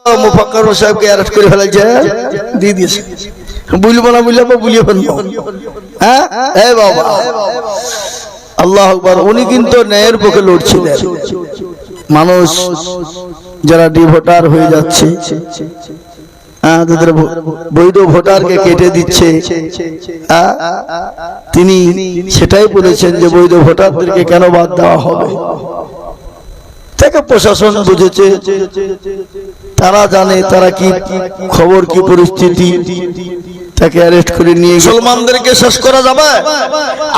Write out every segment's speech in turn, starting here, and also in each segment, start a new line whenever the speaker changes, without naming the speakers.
মুফাক্কির সাহেবকে অ্যারেস্ট করে ফেলেছে, দিয়ে দিয়েছে। বুঝবো না বুঝলে বুঝিয়ে ফেলবো। হ্যাঁ এই বাবা আল্লাহু আকবার। উনি কিন্তু ন্যায়ের পক্ষে লড়ছিলেন। মানুষ যারা ডিভোটার হয়ে যাচ্ছে, তাদের বৈধ ভোটারকে কেটে দিচ্ছে, তিনি সেটাই বলেছেন যে বৈধ ভোটারদেরকে কেন বাদ দেওয়া হবে। তাকে প্রশাসন বুঝেছে, তারা জানে তারা কি খবর, কি পরিস্থিতি, তাকে অ্যারেস্ট করে নিয়ে মুসলমানদেরকে শেষ করা যাবে।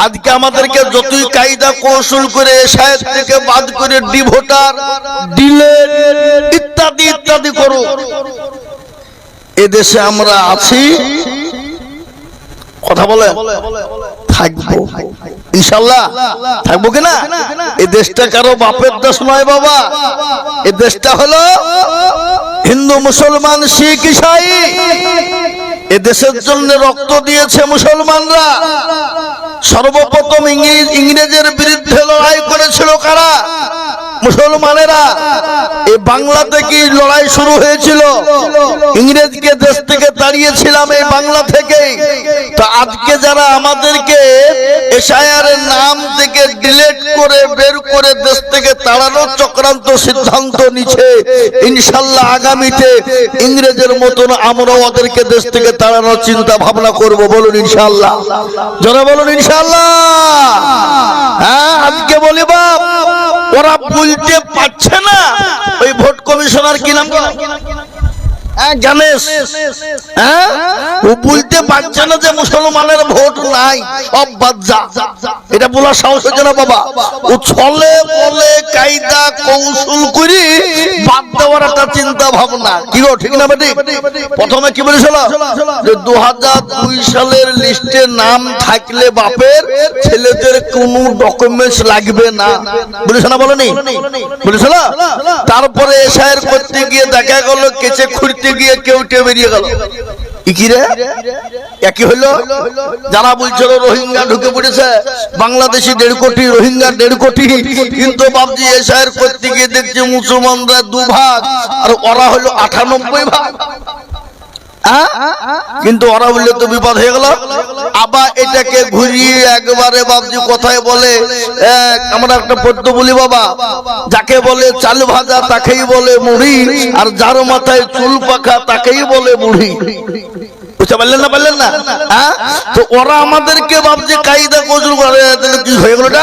আজকে আমাদেরকে যতই কায়দা কৌশল করে শায়েত থেকে বাদ করে ডিভোটার, ডিলেট ইত্যাদি ইত্যাদি করো, এদেশে আমরা আছি, কথা বলে থাকবো ইনশাআল্লাহ। থাকবো কিনা? এই দেশটা কারো বাপের দেশ নয় বাবা। এই দেশটা হলো হিন্দু, মুসলমান, শিখ, ঈসাই। এ দেশের জন্য রক্ত দিয়েছে মুসলমানরা। সর্বপ্রথম ইংরেজের বিরুদ্ধে লড়াই করেছিল কারা? মুসলমানেরা। এই বাংলা থেকে লড়াই শুরু হয়েছিল। ইংরেজকে দেশ থেকে তাড়িয়েছিলাম এই বাংলা থেকে। তো আজকে যারা আমাদেরকে এসআইআরের নাম থেকে ডিলিট করে বের করে দেশ থেকে তাড়ানোর চক্রান্ত সিদ্ধান্ত নিচ্ছে, ইনশাআল্লাহ আগামীতে ইংরেজের মতন আমরাও ওদেরকে দেশ থেকে তাড়ানোর চিন্তা ভাবনা করব। বলুন ইনশাআল্লাহ, যারা বলুন ইনশাআল্লাহ। হ্যাঁ আজকে বলি বাপ, ওরা বলতে পারছে না। ওই ভোট কমিশনার কি নাম জানিস? হ্যাঁ ও বলতে পারছে না যে মুসলমানের ভোট নাই, সব বাদ যা। এটা বলার সাহস হচ্ছে না বাবা। ও ছলে বলে কায়দা কৌশল করে বাদ দেওয়ার একটা চিন্তা ভাবনা। কি গো ঠিক না বেটি? প্রথমে কি বলেছিল যে 2002 সালের লিস্টে নাম থাকলে বাপের ছেলেদের কোনো ডকুমেন্টস লাগবে না, বলেছে না? বলেনি? বলেছিল। তারপরে এসআইআর করতে গিয়ে দেখা গেল কেচে খুঁড়তে গিয়ে কেউটে বেরিয়ে গেল। একই হলো। যারা বলছিল রোহিঙ্গা ঢুকে পড়েছে, বাংলাদেশি 1.5 কোটি, রোহিঙ্গা 1.5 কোটি, কিন্তু বাবজি এসআইআর করতে গিয়ে দেখছে মুসলমানরা 2 ভাগ আর ওরা হলো 98 ভাগ। কিন্তু ওরা বললে তো বিপদ হয়ে গেল। আবার এটাকে ঘুরিয়ে একবারে বাবজি কথায় বলে, আমরা একটা পদ্য বলি বাবা, যাকে বলে চাল ভাজা তাকেই বলে মুড়ি, আর যার মাথায় চুল পাখা তাকেই বলে বুড়ি। বুঝতে পারলেন না? পারলেন না? তো ওরা আমাদেরকে ভাবছে কায়দা কৌশল করে, কি হয়ে গেল?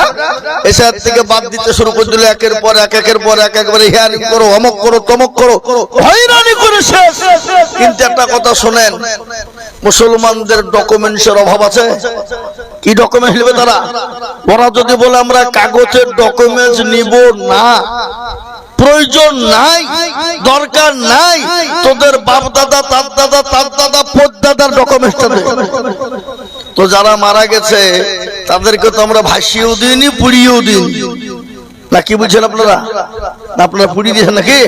এসব থেকে বাদ দিতে শুরু করে দিল। একের পর এক, একের পর এক, একবারে হিয়ারিং করো, অমক করো, তমক করো, হয়রানি করে শেষ। কিন্তু একটা কথা শোনেন, মুসলমানদের ডকুমেন্টসের অভাব আছে। কি ডকুমেন্ট নেবে তারা? ওরা যদি বলে আমরা কাগজের ডকুমেন্টস নিব না, প্রয়োজন নাই, দরকার নাই, তোদের বাপ দাদা, তার দাদা, তার দাদা, পরদাদার ডকুমেন্টটা দে। তো যারা মারা গেছে তাদেরকে তো আমরা ভাসিয়েও দিইনি, পুড়িয়েও দিইনি, না কি বুঝছেন আপনারা? আপনারা পুড়িয়ে দিয়েছেন নাকি?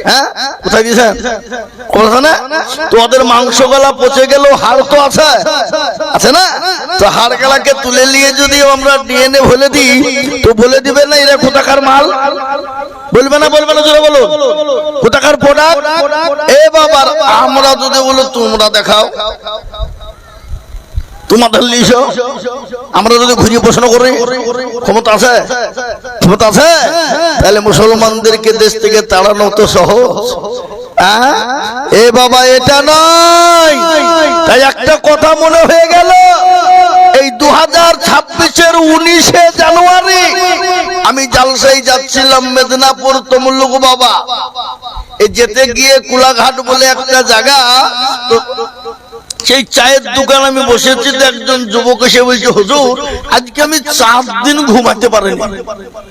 হ্যাঁ কোথায় দিয়েছেন? ওখানে তো ওদের মাংস গলা পচে গেল, হাড় তো আছে, আছে না? তো হাড় গলাকে তুলে নিয়ে যদি আমরা ডিএনএ বলে দিই, তো বলে দিবে না এরা কোথাকার মাল? বলবে না? বলবে না? জোরে বলো, কোথাকার প্রোডাক্ট? এ বাবার, আমরা যদি বলো তোমরা দেখাও তোমাদের লিস, আমরা যদি ঘুরিয়ে প্রশ্ন করি, ক্ষমতা আছে? ক্ষমতা আছে? তাহলে মুসলমানদেরকে দেশ থেকে তাড়ানো তো সহজ। এ বাবা এটা নয়। তাই একটা কথা মনে হয়ে গেল, এই 2026-এর 19শে জানুয়ারি আমি জালসায় যাচ্ছিলাম মেদিনীপুর তমলুক বাবা। এই যেতে গিয়ে কুলাঘাট বলে একটা জায়গা, তো সেই চায়ের দোকান আমি বসেছি। তো একজন যুবক এসে বলছে, হুজুর আজকে আমি 4 দিন ঘুমাতে পারিনি।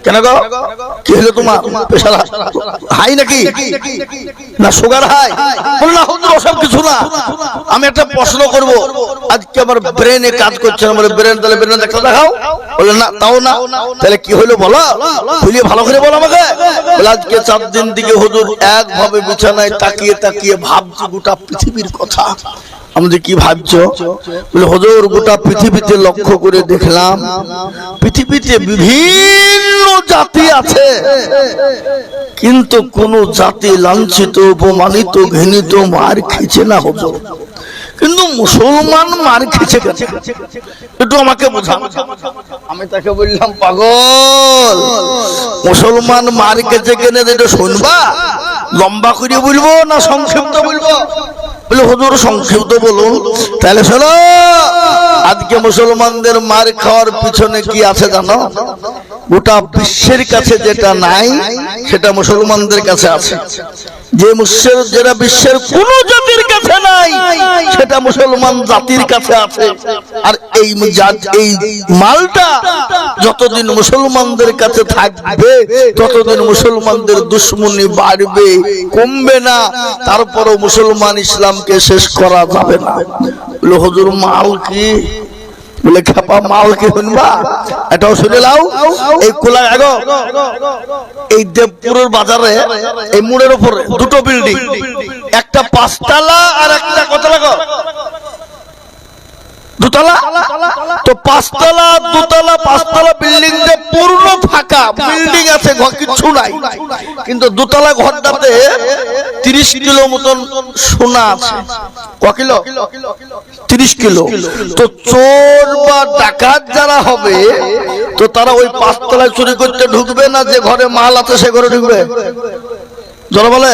কেন গো? কি হলো তোমার? প্রেশার হাই নাকি? না সুগার হাই? বলে না হুজুর ওসব কিছু না, আমি একটা প্রশ্ন করব, আজকে আমার ব্রেনে কাজ করছে না। বলে ব্রেন, তাহলে ব্রেনে দেখা দেখাও। বলে না তাও না। তাহলে কি হলো বলো, খুলিয়ে ভালো করে বলো আমাকে। বলে আজকে 4 দিন থেকে হুজুর একভাবে বিছানায় তাকিয়ে তাকিয়ে ভাবছি গোটা পৃথিবীর কথা। আমাদের কি ভাবছো? বলে হুজুর গোটা পৃথিবীতে লক্ষ্য করে দেখলাম পৃথিবীতে বিভিন্ন জাতি আছে, কিন্তু কোন জাতি লাঞ্ছিত অপমানিত ঘৃণিত মার খেছে না হুজুর, কিন্তু মুসলমান মার খেছে কেন? একটু আমাকে বোঝান। আমি তাকে বললাম পাগল, মুসলমান মার খেছে কেন এটা শুনবা? লম্বা করে বলবো না সংক্ষিপ্ত বলবো? বলে হুজুর সংক্ষিপ্ত বলুন। তাহলে শোনো, আজকে মুসলমানদের মার খাওয়ার পিছনে কি আছে জানো? গোটা বিশ্বের কাছে যেটা নাই সেটা মুসলমানদের কাছে আছে। যেটা বিশ্বের কোন জাতির কাছে নাই সেটা মুসলমান জাতির কাছে আছে। আর এই মালটা যতদিন মুসলমানদের কাছে থাকবে ততদিন মুসলমানদের দুশ্মনী বাড়বে, কমবে না। তারপরও মুসলমান ইসলামকে শেষ করা যাবে না। বলে হুজুর মাল কি? বলে খেপা মাল কি শুনবা? এটাও শুনে লাও। এই কোলা এই দেবপুরের বাজারে এই মোড়ের উপরে দুটো বিল্ডিং, একটা 5 তলা আর একটা কত লাগো? 2 তলা। তো 5 তলা 2 তলা 5 তলা বিল্ডিং টা পূর্ণ ফাঁকা, বিল্ডিং আছে ঘর কিছু নাই, কিন্তু 2 তলা ঘরটাতে 30 কিলো মতন সোনা আছে। ক কিলো? 30 কিলো। তো চোর বা ডাকাত যারা হবে তো তারা ওই 5 তলায় চুরি করতে ঢুকবে না, যে ঘরে মাল আছে সে ঘরে ঢুকবে। যারা বলে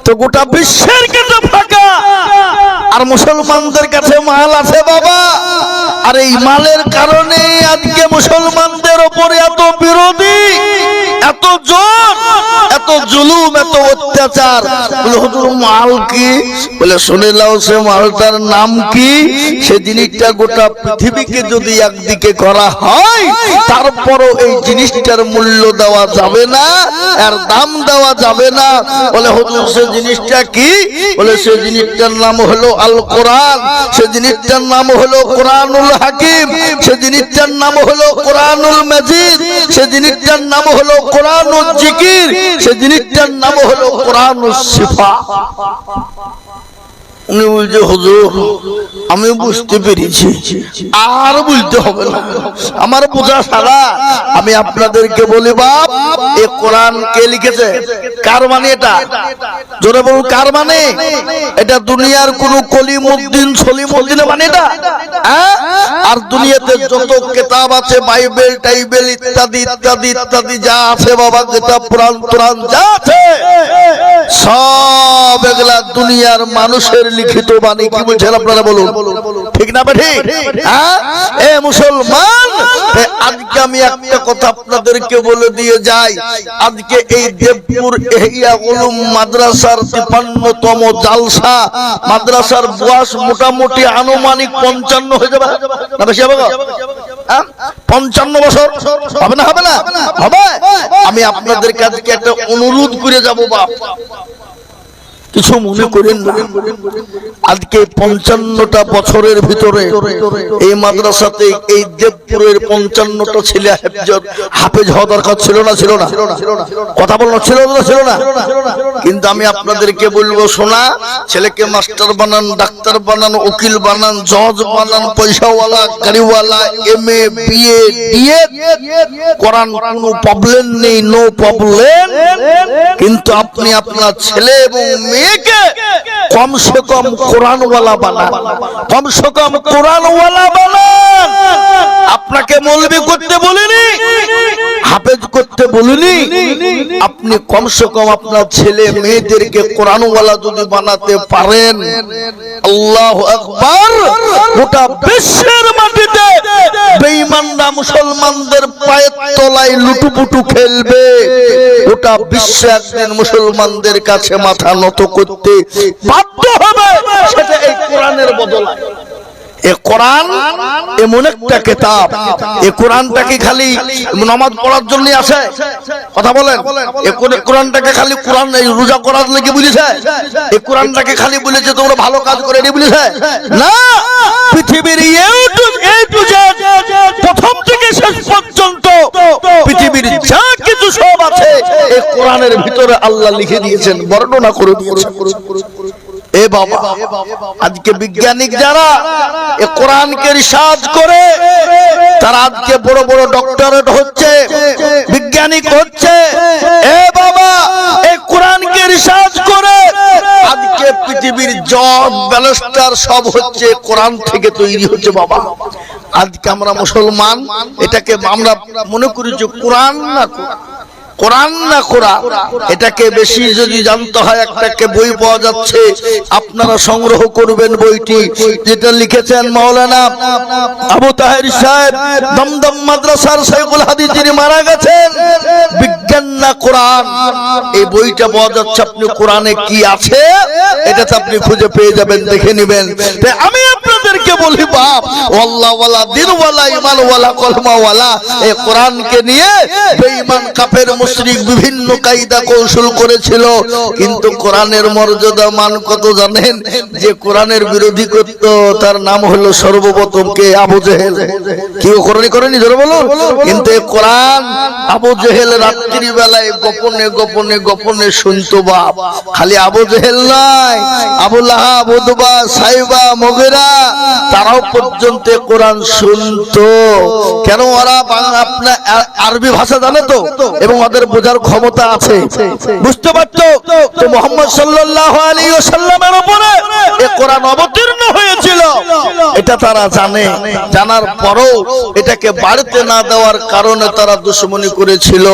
তো গোটা বিশ্বের কাছে ফাঁকা, আর মুসলমানদের কাছে মাল আছে বাবা। আর এই মালের কারণে আজকে মুসলমানদের উপরে এত বিরোধী, এত জোর, এত জুলুম, এত অত্যাচার। বলে হুজুর মাল কি? বলে শুনে নাও, সে মালটার নাম কি? সে জিনিসটা গোটা পৃথিবীকে যদি একদিকে করা হয় তারপরও এই জিনিসটার মূল্য দেওয়া যাবে না, এর দাম দেওয়া যাবে না। বলে হুজুর সে জিনিসটা কি? বলে সে জিনিসটার নাম হলো আল কোরআন, সে জিনিসটার নাম হলো কোরআনুল হাকিম, সে জিনিসটার নাম হলো কোরআনুল মাজিদ, সে জিনিসটার নাম হলো কোরআনুল জিকির, সে জিনিসটার নাম হলো কোরআনুল শিফা। উনি বলছে হুজুর আমি বুঝতে পেরেছি, আর বলতে হবে না, আমার বোঝা সারা। আমি আপনাদেরকে বলি বাপ, এই কোরআন কে লিখেছে? কার মানে এটা? জোরে বলুন কার মানে? এটা দুনিয়ার কোন কলিমউদ্দিন সলিমউদ্দিনের মানে এটা? আর দুনিয়াতে যত কিতাব আছে বাইবেল টাইবেল ইত্যাদি ইত্যাদি ইত্যাদি যা আছে বাবা, কিতাব পুরাণ যা আছে সব এগুলা দুনিয়ার মানুষের লিখিত বাণী। কি বলছেন আপনারা বলুন, ঠিক না ঠিক? এ মুসলমান, আজকে আমি একটা কথা আপনাদেরকে বলে দিয়ে যাই। আজকে এই দেবপুর ইহিয়া উলুম মাদ্রাসার 53তম জালসা, মাদ্রাসার বয়স মোটামুটি আনুমানিক 55 হয়ে যাবে না? বেশি হবে? 55 বছর হবে না? হবে না? হবে। আমি আপনাদের কাছে একটা অনুরোধ করে যাব বাপ, কিছু মনে করেন না। আজকে 55টা বছরের ভিতরে এই মাদ্রাসাতে এই দেবপুরের 55টা ছেলে হাফেজ হওয়া দরকার ছিল না? ছিল না? কথা বললো ছিল না? ছিল না? কিন্তু আমি আপনাদেরকে বলবো, শোনা, ছেলেকে মাস্টার বানান, ডাক্তার বানান, উকিল বানান, জজ বানান, পয়সাওয়ালা, গাড়িওয়ালা, MA BA DA করান, কোনো প্রবলেম নেই, নো প্রবলেম। কিন্তু আপনি আপনার ছেলে এবং মেয়েকে কমসে কম কোরআনওয়ালা বানান, কমসে কম কোরআনওয়ালা বানান। আপনাকে মৌলবি করতে বলিনি, হাফেজ করতে বলিনি, আপনি কমসে কম আপনার ছেলে মেয়েদেরকে কোরআনওয়ালা যদি বানাতে পারেন, আল্লাহু আকবার, গোটা বিশ্বের মাটিতে বেঈমানরা মুসলমানদের পায়ের তলায় লুটুপুটু খেলবে। গোটা বিশ্ব একদিন মুসলমানদের কাছে মাথা নত করতে বাধ্য হবে, সেটা এই কোরআনের বদলে। এ কোরআন এমন একটা কিতাব, এ কোরআনটাকে খালি নামাজ পড়ার জন্য আছে? কথা বলেন। এ কোরআনটাকে খালি কোরআন রোজা করার লাগি বলেছে? এই কোরআনটাকে খালি বলেছে তোমরা ভালো কাজ করে এটি বলেছে? না, পৃথিবীর প্রথম থেকে শেষ পর্যন্ত পৃথিবীর যা কিছু সব আছে এই কোরআনের ভিতরে আল্লাহ লিখে দিয়েছেন, বর্ণনা করে দিয়েছেন। এ বাবা, আজকে বিজ্ঞানিক যারা এ কোরআনকে রিসার্চ করে তারা আজকে বড় বড় ডক্টরেট হচ্ছে, বিজ্ঞানিক হচ্ছে। এ বাবা, এই কোরআনকে রিসার্চ করে আজকে পৃথিবীর জব ব্যালেস্টার সব হচ্ছে কোরআন থেকে তৈরি হচ্ছে বাবা। আজকে আমরা মুসলমান এটাকে আমরা মনে করি যে কোরআন না কোরআন না কোরআন, এটাকে বেশি যদি জানতে হয় একটা বই পাওয়া যাচ্ছে, আপনারা সংগ্রহ করবেন বইটি, যেটা লিখেছেন মাওলানা আবু তাহের সাহেব, দমদম মাদ্রাসার শাইখুল হাদিস, যিনি মারা গেছেন। বিজ্ঞান না কোরআন, এই বইটা পাওয়া যাচ্ছে। আপনি কোরআনে কি আছে এটাতে আপনি খুঁজে পেয়ে যাবেন, দেখে নেবেন। আমি আপনাদেরকে বলি বাপ, আল্লাহ ওয়ালা, দিন ওয়ালা, ঈমান ওয়ালা, কলমা ওয়ালা, এই কোরআনকে নিয়ে বেঈমান কাফের মুশরিক বিভিন্ন কায়দা কৌশল করেছিল, কিন্তু কোরআনের মর্যাদা মান কত জানেন? যে কোরআনের বিরোধী করত তার নাম হলো সর্বপ্রথম কে? আবু জেহেল। কেউ করেনি জোরে বলো। কিন্তু এই কোরআন আবু জেহেল রাত্রি বেলায় গোপনে গোপনে গোপনে শুনতো বাপ। খালি আবু জেহেল নয়, আবু লাহাব, উতবা, সাইবা, মুগিরা, তারাও পর্যন্ত কোরআন শুনতো। কেন? ওরা আপনার আরবি ভাষা জানে তো, এবং ওদের বোঝার ক্ষমতা আছে, বুঝতে পারতো তো। মুহাম্মদ সাল্লাল্লাহু আলাইহি ওয়াসাল্লামের উপরে এই কোরআন অবতীর্ণ হয়েছিল, এটা তারা জানে। জানার পরেও এটাকে বাড়তে না দেওয়ার কারণে তারা দুশমনি করেছিল।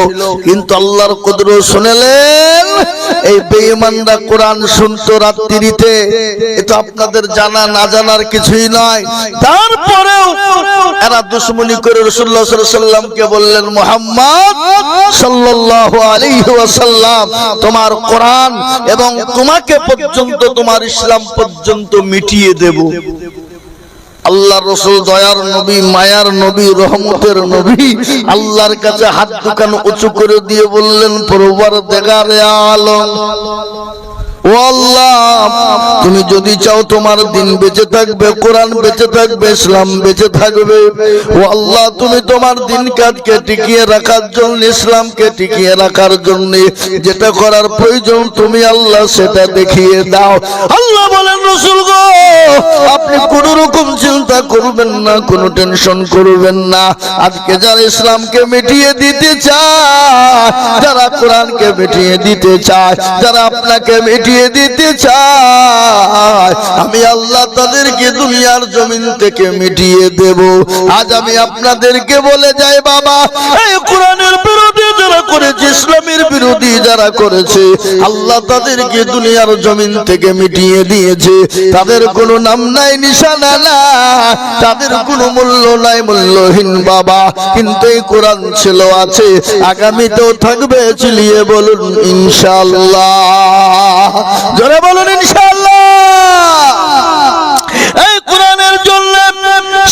কিন্তু আল্লাহর কুদরত শুনলেন, এই বেঈমানরা কোরআন শুনতো রাত্রিতে। এটা আপনাদের জানা না জানার কিছুই নয়। তারপরেও এরা দুশমনি করে রাসূলুল্লাহ সাল্লাল্লাহু আলাইহি ওয়াসাল্লামকে বললেন, মুহাম্মদ সাল্লাল্লাহু আলাইহি ওয়াসাল্লাম, তোমার কোরআন এবং তোমাকে পর্যন্ত, তোমার ইসলাম পর্যন্ত মিটিয়ে দেব। আল্লাহ রাসূল দয়ার নবী, মায়ার নবী, রহমতের নবী আল্লাহর কাছে হাত দুখান উঁচু করে দিয়ে বললেন, পরওয়ারদিগারে আলম, ও আল্লাহ, তুমি যদি চাও তোমার দিন বেঁচে থাকবে, কোরআন বেঁচে থাকবে, ইসলাম বেঁচে থাকবে। ও আল্লাহ, তুমি তোমার দিন কাজকে টিকিয়ে রাখার জন্য, ইসলামকে টিকিয়ে রাখার জন্য যেটা করার প্রয়োজন তুমি আল্লাহ সেটা দেখিয়ে দাও। আল্লাহ বলেন, রাসূল গো, আপনি কোন রকম চিন্তা করবেন না, কোনো টেনশন করবেন না। আজকে যারা ইসলামকে মিটিয়ে দিতে চায়, যারা কোরআনকে মিটিয়ে দিতে চায়, যারা আপনাকে মিটিয়ে দিতে চায়, আমি আল্লাহ তাদেরকে দুনিয়ার জমিন থেকে মিটিয়ে দেব। আজ আমি আপনাদেরকে বলে যাই বাবা, এই কোরআনের বিরোধী যারা করেছে, ইসলামের বিরোধী যারা করেছে, আল্লাহ তাদেরকে দুনিয়ার জমিন থেকে মিটিয়ে দিয়েছে। তাদের কোনো নাম নাই, নিশানা না, তাদের কোনো মূল্য নাই, মূল্যহীন বাবা। কিন্তু এই কোরআন ছিল, আছে, আগামীতেও থাকবে। চিলিয়ে বলুন ইনশাআল্লাহ, জোরে বলুন ইনশাআল্লাহ। এই কোরআনের জন্য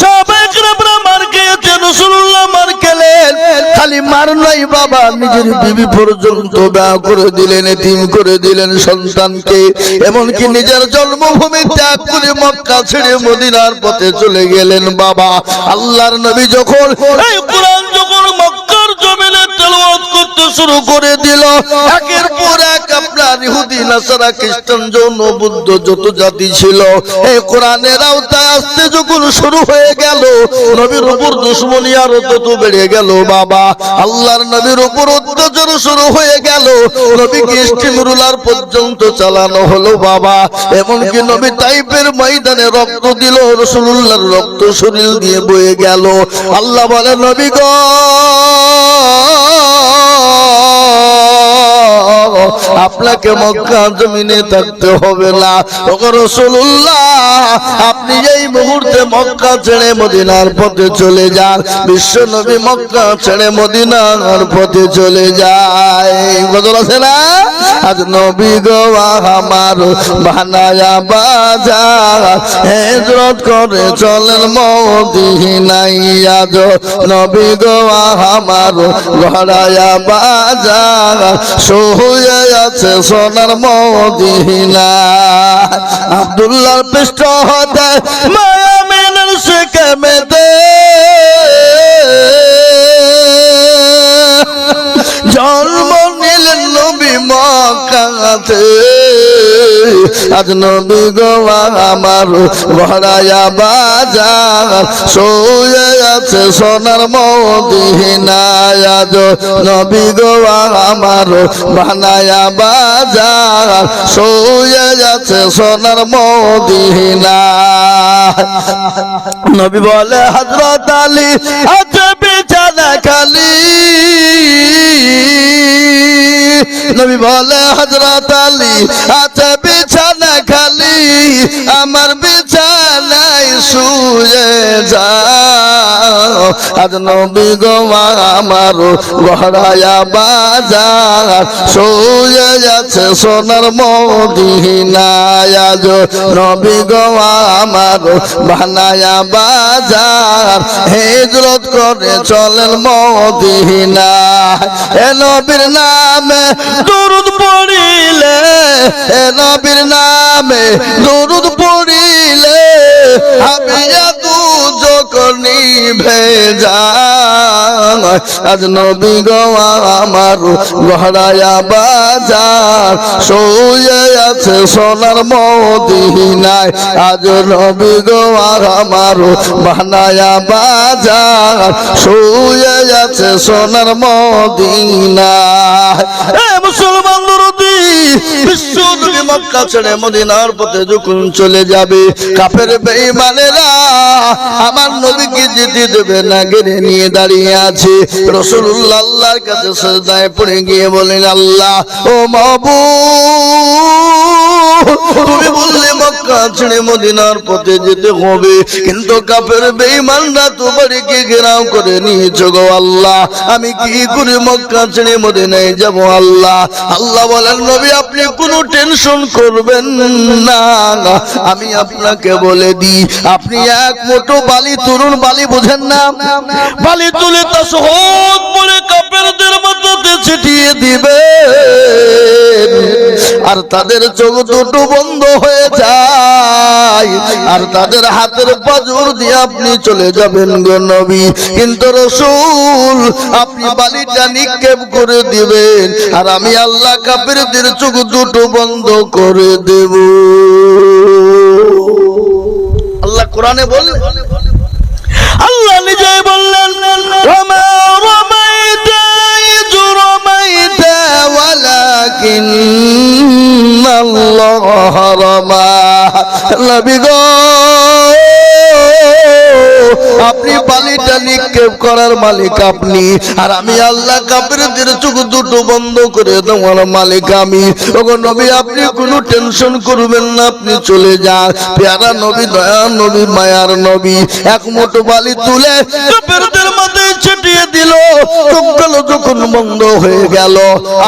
সাহাবায়ে কেরামরা মার খেয়েছেন, রাসূলুল্লাহ মার খেলেন। খালি মার নাই বাবা, নিজের বিবি পর্যন্ত বিয়ে করে দিলেন, এতিম করে দিলেন সন্তানকে। এমনকি নিজের জন্মভূমি ত্যাগ করে মক্কা ছেড়ে মদিনার পথে চলে গেলেন বাবা। আল্লাহর নবী যখন এই কোরআন যখন মক্কার জমিনে তেলাওয়াত করতে শুরু করে দিল, একের পর এক আপনার ইহুদি, নাসারা, খ্রিস্টান, জৈন, বুদ্ধ যত জাতি ছিল, এই কোরআনের আওতায় আসতে যখন শুরু হয়ে গেল, নবীর উপর দুশমনি আরো তত বেড়ে গেল বাবা। আল্লাহর নবীর উপর অত্যাচার শুরু হয়ে গেল, নবীকে স্টিমরুলার পর্যন্ত চালানো হলো বাবা। এমনকি নবী তাইফের ময়দানে রক্ত দিল, রাসূলুল্লাহর রক্ত শরীর দিয়ে বয়ে গেল। আল্লাহ বলে, নবী গো, আপনাকে মক্কা জমিনে থাকতে হবে না। ওগো রাসূলুল্লাহ, আপনি এই মুহূর্তে মক্কা ছেড়ে মদিনার পথে চলে যান। বিশ্ব নবী মক্কা ছেড়ে মদিনার পথে চলে যায়। গজল আছে না? আজ নবী গো আমার বানায়া বাজার, হিজরত করে চলেন মদিনায়। আজ নবী গো আমার গড়ায়া বাজার, শুয়ে আছে সোনার মদিনা। আব্দুল্লাহর পৃষ্ঠ হতে মায়া মিনার শিখে মেতে, জন্ম নিলেন নবী মক্কাতে। আজ নবী গো আমার ঘরায়া বাজার শুয়ে আছে সোনার মদিনায় আজ নবী গো আমার বানায়া বাজার শুয়ে আছে সোনার মদিনায় নবী বলে হযরত আলী আছে বিছানা খালি নবী বলে হযরত আলী আছে বিছানা খালি আমার বিছানায় শুয়ে যাও আজ নবী গো আমার ঘরায়া বাজার শুয়ে আছে সোনার মদিনায় আজ নবী গো আমার বানায়া বাজার হিজরত করে চলেন মদিনায় এ নবীর নামে দরুদ পড়িলে এ নবীর নামে দরুদ পড়িলে হাবিয়া তু যখন নিভে যায় আজ নবী গো আমার ঘরায়া বাজার শুয়ে আছে সোনার মদিনায় আজ নবী গো আমার বানায়া বাজার শুয়ে আছে সোনার মদিনায় এ মুসলমান দরদি বিশ্ব নবী মক্কা ছেড়ে মদিনার পথে যখন চলে যাবে কাফের বেঈমানেরা আমার নবীকে যেতে দেবে না ঘিরে নিয়ে দাঁড়িয়ে আছে রাসূলুল্লাহ আল্লাহর কাছে সিজদায় পড়ে গিয়ে বলেন আল্লাহ ও মাবুদ তুমি বললে মক্কা ছেড়ে মদিনার পথে যেতে হবে কিন্তু কাফের বেঈমানরা তোমাকে ঘেরাও করে নিয়েছে গো আল্লাহ আমি কি করে মক্কা ছেড়ে মদিনায় যাব আল্লাহ আল্লাহ বলেন নবী আপনি কোনো টেনশন করবেন না আমি আপনাকে বলে দিই আপনি এক মুঠো বালি তরুণ বালি বুঝেন না বালি তুলে তাসবিহ পড়ে কাফেরদের মাথাতে ছিটিয়ে দিবে আর তাদের চোখ দুটো বন্ধ হয়ে যায় আর তাদের হাতের পাঁজর দিয়ে আপনি চলে যাবেন গো নবী কিন্তু রাসূল আপনি বালিটা নিক্ষেপ করে দিবেন আর আমি আল্লাহ কাফেরদের চোখ দুটো বন্ধ করে দেব আল্লাহ কোরআনে বললেন আল্লাহ নিজেই বললেন ওমা রামাইতা ইয রামাইতা ওয়ালাকিন্নাল্লাহ রামা নবী গো আপনি বালিটা নিক্ষেপ করার মালিক আপনি আর আমি আল্লাহ কাফেরদের চোখ দুটো বন্ধ করে দেওয়ার মালিক আমি ওগো নবী আপনি কোনো টেনশন করবেন না আপনি চলে যান প্যারা নবী দয়া নবী মায়ার নবী এক মুঠো বালি তুলে কাফেরদের মাথায় ছিটিয়ে দিল চোখগুলো যখন বন্ধ হয়ে গেল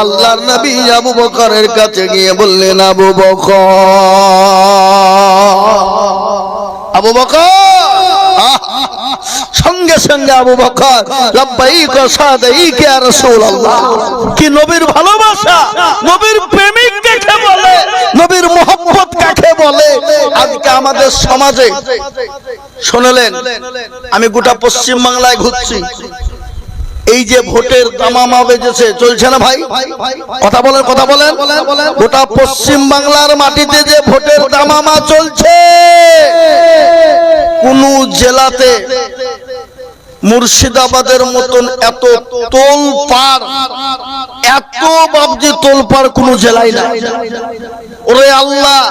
আল্লাহর নবী আবু বকরের কাছে গিয়ে বললেন আবু বকর সঙ্গে সঙ্গে আবু বকর লব্বাইক ওয়া সাদাইক ইয়া রাসূলুল্লাহ কি নবীর ভালোবাসা নবীর প্রেমিক কাকে বলে নবীর মোহব্বত কাকে বলে আজকে আমাদের সমাজে শুনলেন আমি গোটা পশ্চিম বাংলায় ঘুরছি এই যে ভোটের দামামা বেজেছে চলছে না ভাই কথা বলেন গোটা পশ্চিম বাংলার মাটিতে যে ভোটের দামামা চলছে কোন জেলাতে মুর্শিদাবাদের মতন এত তোলপাড় এত বাবজি তোলপাড় কোন জেলায় না ওরে আল্লাহ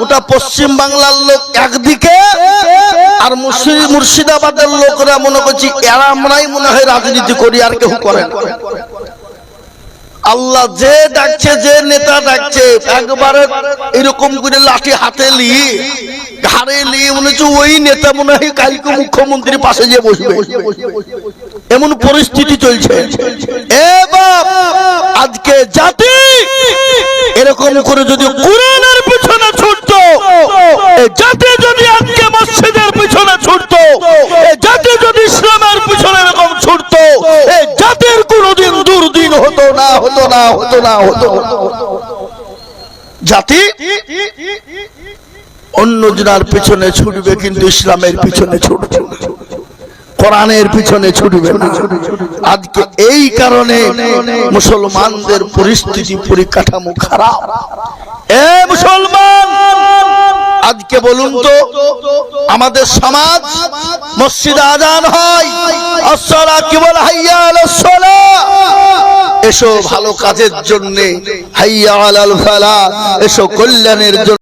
গোটা পশ্চিম বাংলার লোক একদিকে আর মুর্শিদাবাদের লোকরা মনে করছি আমরাই মনে হয় রাজনীতি করি আর কেউ করে না আল্লাহ যে ডাকছে যে নেতা ডাকছে একবারে এরকম করে লাঠি হাতে নিয়ে ঘাড়ে নিয়ে মনে হচ্ছে ওই নেতা মনে হয় কালকে মুখ্যমন্ত্রীর পাশে গিয়ে বসবে এমন পরিস্থিতি চলছে এ বাপ আজকে জাতি এরকম করে যদি কোরআনের পিছনে ছুটতো এই জাতি যদি আজকে মসজিদের পিছনে ছুটতো এই জাতি যদি ইসলামের পিছনে এরকম ছুটতো এই জাতির কোনোদিন দুর্দিন হতো না জাতি অন্য জনার পিছনে ছুটবে কিন্তু ইসলামের পিছনে ছুটবে কোরআনের পিছনে ছুটবে না আজকে এই কারণে মুসলমানদের পরিস্থিতি পরিকাঠামো খারাপ এ মুসলমান আজকে বলুন তো আমাদের সমাজ মসজিদে আযান হয়, আসসালা কি বলে, হাইয়া আলাস সালাহ, এসো ভালো কাজের জন্য, হাইয়া আলাল ফালাহ, এসো কল্যাণের জন্য।